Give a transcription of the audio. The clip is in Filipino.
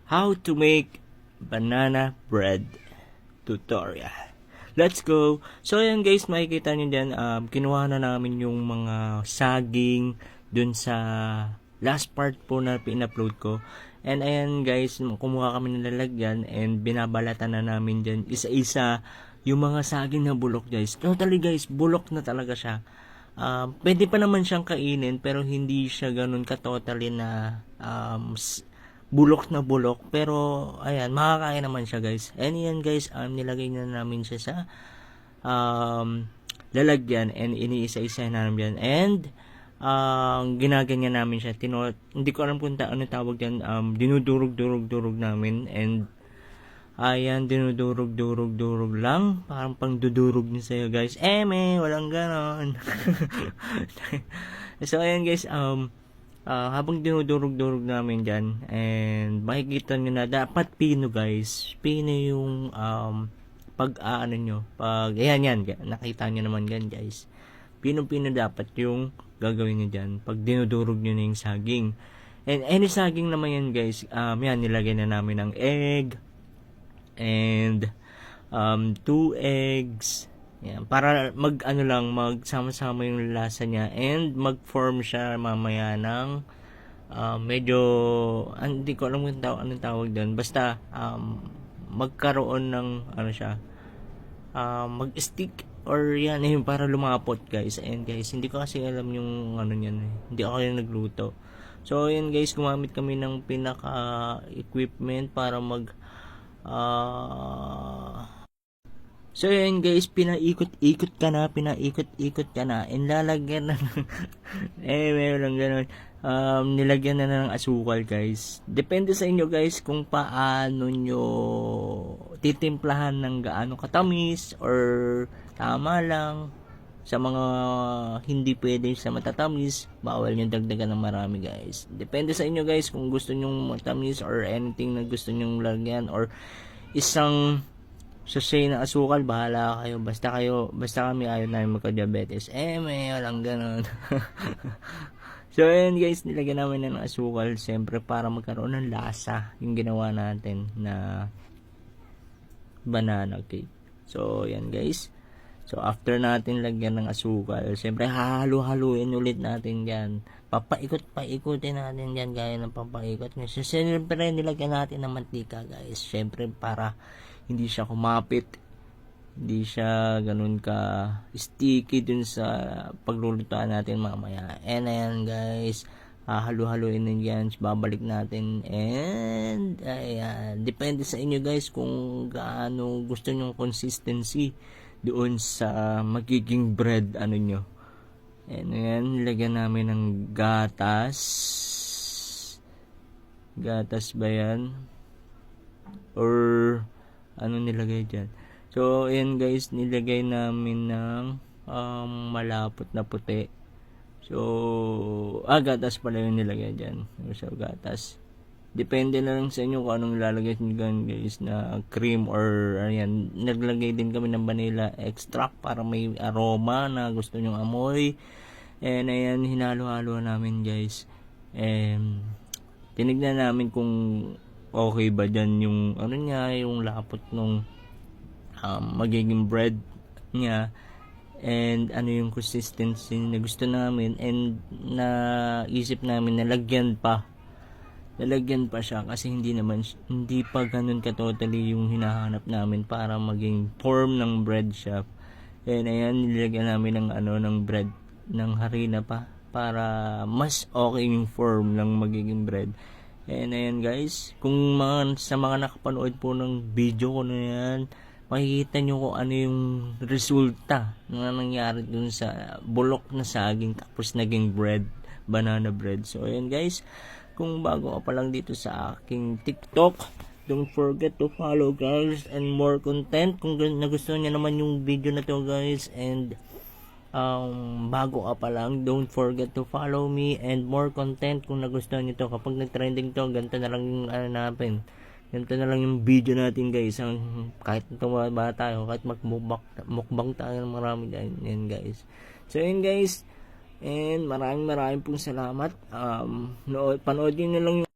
how to make banana bread tutorial. Let's go! So ayan guys, makikita nyo dyan, kinuha na namin yung mga saging dun sa last part po na pin-upload ko. And ayan guys, kumuha kami ng lalagyan and binabalatan na namin dyan isa-isa yung mga saging na bulok guys. Totally guys, bulok na talaga siya. Pwede pa naman siyang kainin pero hindi siya ganun ka-totally na bulok na bulok, pero ayan, makakain naman siya guys. And yan guys, nilagay na namin siya sa lalagyan and iniisa-isa namin yan. And ginaganyan namin siya. Hindi ko alam kung ano tawag yan. Dinudurog-durog-durog namin. And ayan, dinudurog-durog-durog lang. Parang pang dudurog niya sa'yo guys. Walang ganon. So ayan guys, habang dinudurog-durog namin dyan, and makikita nyo na dapat pino guys. Pino yung pag-aano nyo. Ayan, nakita nyo naman yan guys. Pino-pino dapat yung gagawin nyo dyan pag dinudurog nyo na yung saging. And any saging naman yan guys, yan, nilagay na namin ng egg and 2 eggs. Yan, para magsama-sama yung lasa niya and mag-form siya mamaya ng medyo hindi ko alam kung anong tawag doon. Basta magkaroon ng ano siya, mag-stick or yan yung para lumapot guys. And guys, hindi ko kasi alam yung ano niyan eh. Hindi ako yung nagluto. So yan guys, gumamit kami ng pinaka equipment para so yun guys, pinaikot-ikot ka na, and lalagyan na meron lang ganun. Nilagyan na ng asukal guys. Depende sa inyo guys kung paano nyo titimplahan ng gaano katamis or tama lang. Sa mga hindi pwede sa matatamis, bawal nyo dagdagan ng marami guys. Depende sa inyo guys kung gusto nyo matamis or anything na gusto nyo lagyan or isang sachet na asukal, bahala kayo. Basta kami ayaw namin magka-diabetes. Walang ganon. So ayan guys, nilagyan namin na ng asukal siyempre para magkaroon ng lasa yung ginawa natin na banana cake. So ayan guys, so after natin lagyan ng asukal, siyempre hahalo-haluin ulit natin yan. Papaikot-paikutin natin yan gaya ng papaikot. So siyempre nilagyan natin ng mantika guys, siyempre para hindi siya kumapit, hindi siya ganun ka sticky dun sa paglulutuan natin mamaya. And ayan guys, halu-haluin din yan, babalik natin. And ayan, depende sa inyo guys kung gaano gusto nyo consistency doon sa magiging bread ano nyo. And ayan, nilagyan namin ng gatas ba yan or ano nilagay dyan. So ayan guys, nilagay namin ng malapot na puti. So gatas pala yung nilagay dyan. So gatas, depende na lang sa inyo kung anong ilalagay nyo guys, na cream or ayan. Naglagay din kami ng vanilla extract para may aroma na gusto nyong amoy. And ayan, hinalo-halo namin guys. And tinignan namin kung okay ba dyan yung ano niya, yung lapot nung magiging bread niya, and ano yung consistency na gusto namin. And naisip namin na lagyan pa siya kasi hindi pa ganun ka totally yung hinahanap namin para maging form ng bread siya. And ayan, nilagyan namin ng ng bread ng harina pa para mas okay yung form ng magiging bread. And ayan guys, kung sa mga nakapanood po ng video ko na yan, makikita nyo kung ano yung resulta na nangyari dun sa bulok na saging tapos naging bread, banana bread. So ayan guys, kung bago ka pa lang dito sa aking TikTok, don't forget to follow guys and more content. Kung nagustuhan nyo naman yung video na to guys, and bago ka pa lang, don't forget to follow me and more content kung nagustuhan nyo to. Kapag nag-trending to, ganito na lang yung ganito na lang yung video natin guys. Kahit tumaba tayo, kahit mukbang tayo ng marami yan guys. So yun guys, and maraming pong salamat. Panoodin nyo lang yung